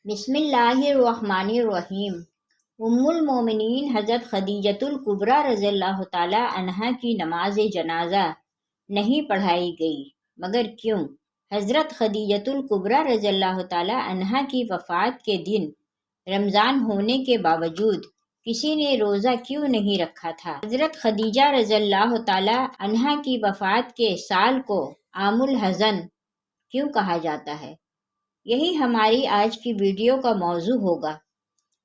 بسم اللہ الرحمن الرحیم۔ ام المومنین حضرت خدیجۃ الکبریٰ رضی اللہ تعالی عنہا کی نماز جنازہ نہیں پڑھائی گئی، مگر کیوں؟ حضرت خدیجۃ الکبریٰ رضی اللہ تعالی عنہا کی وفات کے دن رمضان ہونے کے باوجود کسی نے روزہ کیوں نہیں رکھا تھا؟ حضرت خدیجہ رضی اللہ تعالی عنہا کی وفات کے سال کو عام الحزن کیوں کہا جاتا ہے؟ یہی ہماری آج کی ویڈیو کا موضوع ہوگا،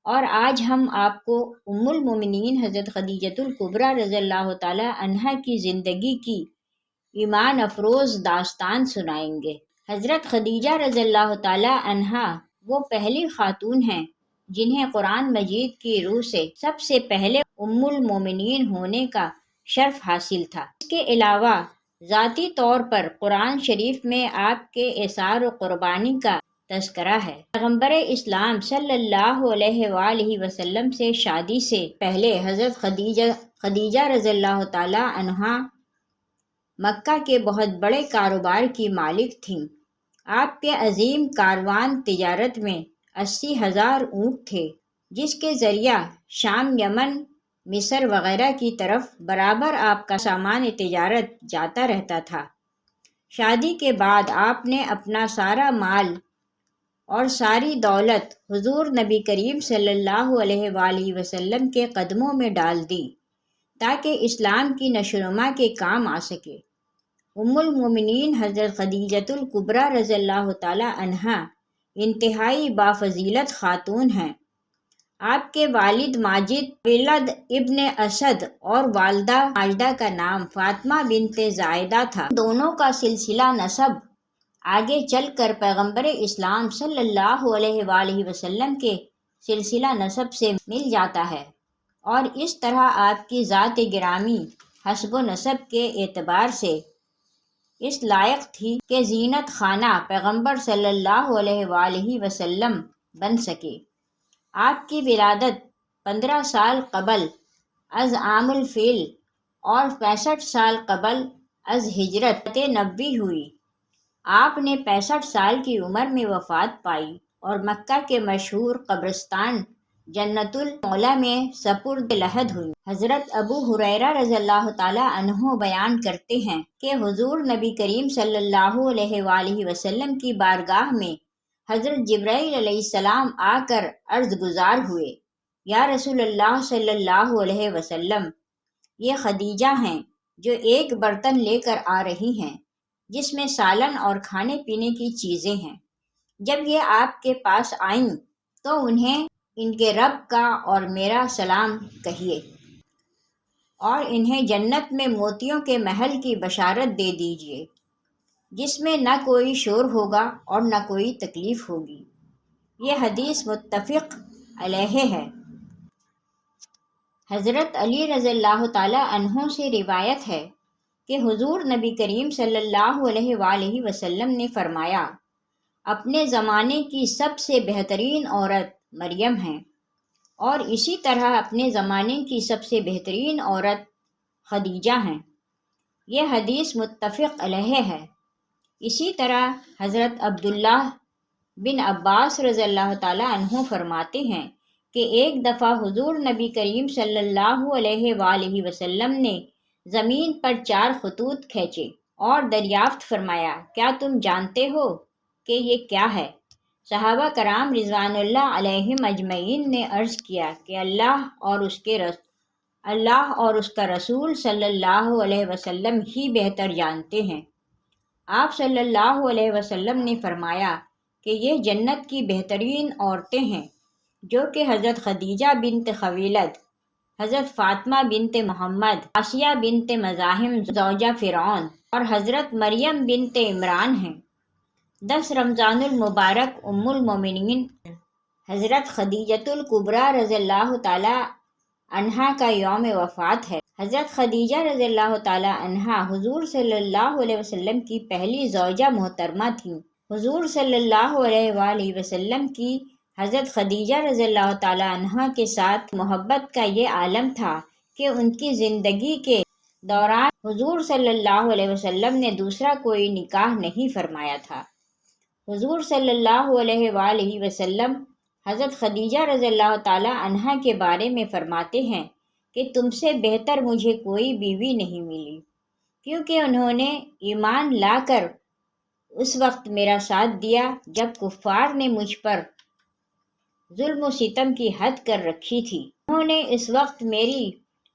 اور آج ہم آپ کو ام المومنین حضرت خدیجۃ الکبریٰ رضی اللہ تعالی عنہا کی زندگی کی ایمان افروز داستان سنائیں گے۔ حضرت خدیجہ رضی اللہ تعالی عنہا وہ پہلی خاتون ہیں جنہیں قرآن مجید کی روح سے سب سے پہلے ام المومنین ہونے کا شرف حاصل تھا۔ اس کے علاوہ ذاتی طور پر قرآن شریف میں آپ کے ایثار و قربانی کا تذکرہ ہے۔ پیغمبر اسلام صلی اللہ علیہ وآلہ وسلم سے شادی سے پہلے حضرت خدیجہ رضی اللہ تعالی عنہا مکہ کے بہت بڑے کاروبار کی مالک تھیں۔ آپ کے عظیم کاروان تجارت میں 80,000 اونٹ تھے، جس کے ذریعہ شام، یمن، مصر وغیرہ کی طرف برابر آپ کا سامان تجارت جاتا رہتا تھا۔ شادی کے بعد آپ نے اپنا سارا مال اور ساری دولت حضور نبی کریم صلی اللہ علیہ وآلہ وسلم کے قدموں میں ڈال دی تاکہ اسلام کی نشو و نما کے کام آ سکے۔ ام المومنین حضرت خدیجۃ الکبریٰ رضی اللہ تعالی عنہا انتہائی بافضیلت خاتون ہیں۔ آپ کے والد ماجد ولد ابن اسد اور والدہ ماجدہ کا نام فاطمہ بنت زائدہ تھا۔ دونوں کا سلسلہ نسب آگے چل کر پیغمبر اسلام صلی اللہ علیہ وآلہ وسلم کے سلسلہ نسب سے مل جاتا ہے، اور اس طرح آپ کی ذات گرامی حسب و نسب کے اعتبار سے اس لائق تھی کہ زینت خانہ پیغمبر صلی اللہ علیہ وآلہ وسلم بن سکے۔ آپ کی ولادت 15 سال قبل از عام الفیل اور 65 سال قبل از ہجرت نبوی ہوئی۔ آپ نے 65 سال کی عمر میں وفات پائی اور مکہ کے مشہور قبرستان جنت المولا میں سپرد لحد ہوئی۔ حضرت ابو ہریرہ رضی اللہ تعالی عنہ بیان کرتے ہیں کہ حضور نبی کریم صلی اللہ علیہ وآلہ وسلم کی بارگاہ میں حضرت جبرائیل علیہ السلام آ کر عرض گزار ہوئے، یا رسول اللہ صلی اللہ علیہ وسلم، یہ خدیجہ ہیں جو ایک برتن لے کر آ رہی ہیں جس میں سالن اور کھانے پینے کی چیزیں ہیں۔ جب یہ آپ کے پاس آئیں تو انہیں ان کے رب کا اور میرا سلام کہیے، اور انہیں جنت میں موتیوں کے محل کی بشارت دے دیجیے، جس میں نہ کوئی شور ہوگا اور نہ کوئی تکلیف ہوگی۔ یہ حدیث متفق علیہ ہے۔ حضرت علی رضی اللہ تعالی عنہ سے روایت ہے کہ حضور نبی کریم صلی اللہ علیہ وآلہ وسلم نے فرمایا، اپنے زمانے کی سب سے بہترین عورت مریم ہیں، اور اسی طرح اپنے زمانے کی سب سے بہترین عورت خدیجہ ہیں۔ یہ حدیث متفق علیہ ہے۔ اسی طرح حضرت عبداللہ بن عباس رضی اللہ تعالی عنہ فرماتے ہیں کہ ایک دفعہ حضور نبی کریم صلی اللہ علیہ وآلہ وسلم نے زمین پر 4 خطوط کھینچے اور دریافت فرمایا، کیا تم جانتے ہو کہ یہ کیا ہے؟ صحابہ کرام رضوان اللہ علیہم اجمعین نے عرض کیا کہ اللہ اور اس کا رسول صلی اللہ علیہ وسلم ہی بہتر جانتے ہیں۔ آپ صلی اللہ علیہ وسلم نے فرمایا کہ یہ جنت کی بہترین عورتیں ہیں، جو کہ حضرت خدیجہ بنت خویلد، حضرت فاطمہ بنت محمد، آسیہ بنت مزاحم زوجہ فرعون، اور حضرت مریم بنت عمران ہیں۔ 10 رمضان المبارک ام المومنین حضرت خدیجۃ الکبریٰ رضی اللہ تعالی عنہا کا یوم وفات ہے۔ حضرت خدیجہ رضی اللہ تعالی عنہا حضور صلی اللہ علیہ وسلم کی پہلی زوجہ محترمہ تھیں۔ حضور صلی اللہ علیہ وآلہ وسلم کی حضرت خدیجہ رضی اللہ تعالی عنہا کے ساتھ محبت کا یہ عالم تھا کہ ان کی زندگی کے دوران حضور صلی اللہ علیہ وسلم نے دوسرا کوئی نکاح نہیں فرمایا تھا۔ حضور صلی اللہ علیہ وآلہ وسلم حضرت خدیجہ رضی اللہ تعالی عنہا کے بارے میں فرماتے ہیں کہ تم سے بہتر مجھے کوئی بیوی نہیں ملی، کیونکہ انہوں نے ایمان لا کر اس وقت میرا ساتھ دیا جب کفار نے مجھ پر ظلم و ستم کی حد کر رکھی تھی۔ انہوں نے اس وقت میری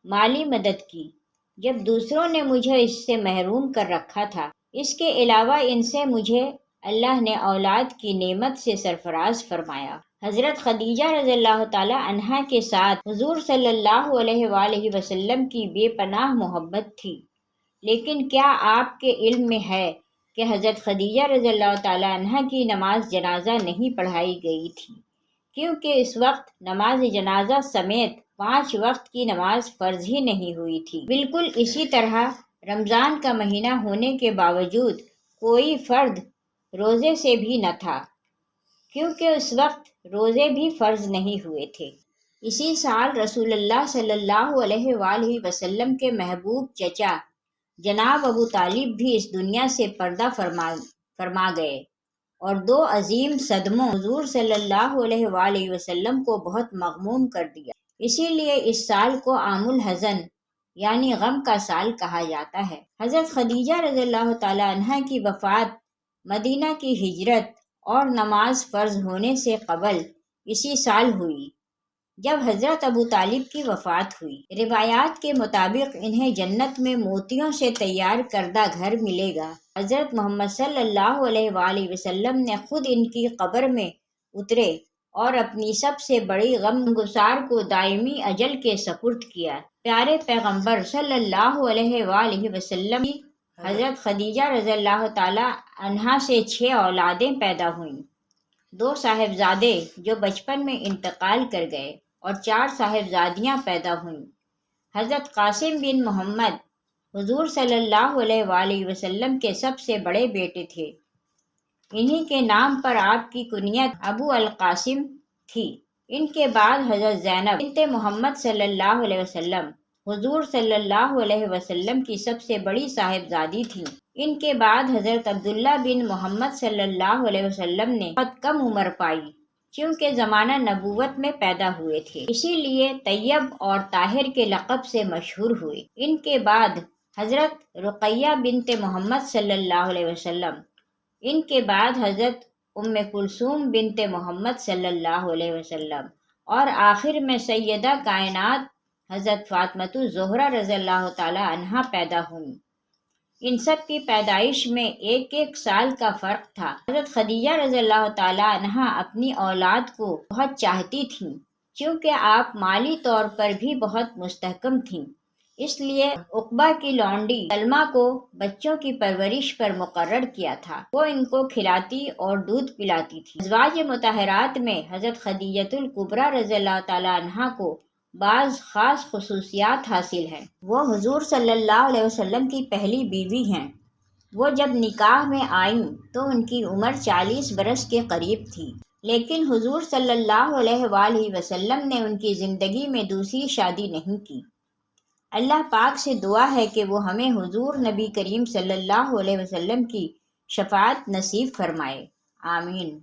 مالی مدد کی جب دوسروں نے مجھے اس سے محروم کر رکھا تھا۔ اس کے علاوہ ان سے مجھے اللہ نے اولاد کی نعمت سے سرفراز فرمایا۔ حضرت خدیجہ رضی اللہ تعالی عنہا کے ساتھ حضور صلی اللہ علیہ وآلہ وسلم کی بے پناہ محبت تھی، لیکن کیا آپ کے علم میں ہے کہ حضرت خدیجہ رضی اللہ تعالی عنہا کی نماز جنازہ نہیں پڑھائی گئی تھی، کیونکہ اس وقت نماز جنازہ سمیت 5 وقت کی نماز فرض ہی نہیں ہوئی تھی۔ بالکل اسی طرح رمضان کا مہینہ ہونے کے باوجود کوئی فرد روزے سے بھی نہ تھا، کیونکہ اس وقت روزے بھی فرض نہیں ہوئے تھے۔ اسی سال رسول اللہ صلی اللہ علیہ وآلہ وسلم کے محبوب چچا جناب ابو طالب بھی اس دنیا سے پردہ فرما گئے، اور 2 عظیم صدموں حضور صلی اللہ علیہ وآلہ وسلم کو بہت مغموم کر دیا۔ اسی لیے اس سال کو عام الحزن یعنی غم کا سال کہا جاتا ہے۔ حضرت خدیجہ رضی اللہ تعالی عنہا کی وفات مدینہ کی ہجرت اور نماز فرض ہونے سے قبل اسی سال ہوئی جب حضرت ابو طالب کی وفات ہوئی۔ روایات کے مطابق انہیں جنت میں موتیوں سے تیار کردہ گھر ملے گا۔ حضرت محمد صلی اللہ علیہ وآلہ وسلم نے خود ان کی قبر میں اترے اور اپنی سب سے بڑی غم گسار کو دائمی اجل کے سپرد کیا۔ پیارے پیغمبر صلی اللہ علیہ وآلہ وسلم کی حضرت خدیجہ رضی اللہ تعالی عنہا سے 6 اولادیں پیدا ہوئیں، 2 صاحبزادے جو بچپن میں انتقال کر گئے اور 4 صاحبزادیاں پیدا ہوئیں۔ حضرت قاسم بن محمد حضور صلی اللہ علیہ وآلہ وسلم کے سب سے بڑے بیٹے تھے، انہی کے نام پر آپ کی کنیت ابو القاسم تھی۔ ان کے بعد حضرت زینب بنت محمد صلی اللہ علیہ وسلم حضور صلی اللہ علیہ وسلم کی سب سے بڑی صاحبزادی تھیں۔ ان کے بعد حضرت عبداللہ بن محمد صلی اللہ علیہ وسلم نے بہت کم عمر پائی، چونکہ زمانہ نبوت میں پیدا ہوئے تھے، اسی لیے طیب اور طاہر کے لقب سے مشہور ہوئے۔ ان کے بعد حضرت رقیہ بنت محمد صلی اللہ علیہ وسلم، ان کے بعد حضرت ام کلثوم بنت محمد صلی اللہ علیہ وسلم، اور آخر میں سیدہ کائنات حضرت فاطمۃ الزہرا رضی اللہ تعالی عنہا پیدا ہوئیں۔ ان سب کی پیدائش میں 1 سال کا فرق تھا۔ حضرت خدیجہ رضی اللہ تعالی عنہا اپنی اولاد کو بہت چاہتی تھیں، چونکہ آپ مالی طور پر بھی بہت مستحکم تھیں، اس لیے عقبہ کی لونڈی سلمہ کو بچوں کی پرورش پر مقرر کیا تھا۔ وہ ان کو کھلاتی اور دودھ پلاتی تھی۔ ازواج مطہرات میں حضرت خدیجہ الکبریٰ رضی اللہ تعالی عنہا کو بعض خاص خصوصیات حاصل ہیں۔ وہ حضور صلی اللہ علیہ وسلم کی پہلی بیوی ہیں۔ وہ جب نکاح میں آئیں تو ان کی عمر 40 برس کے قریب تھی، لیکن حضور صلی اللہ علیہ وآلہ وسلم نے ان کی زندگی میں دوسری شادی نہیں کی۔ اللہ پاک سے دعا ہے کہ وہ ہمیں حضور نبی کریم صلی اللہ علیہ وسلم کی شفاعت نصیب فرمائے، آمین۔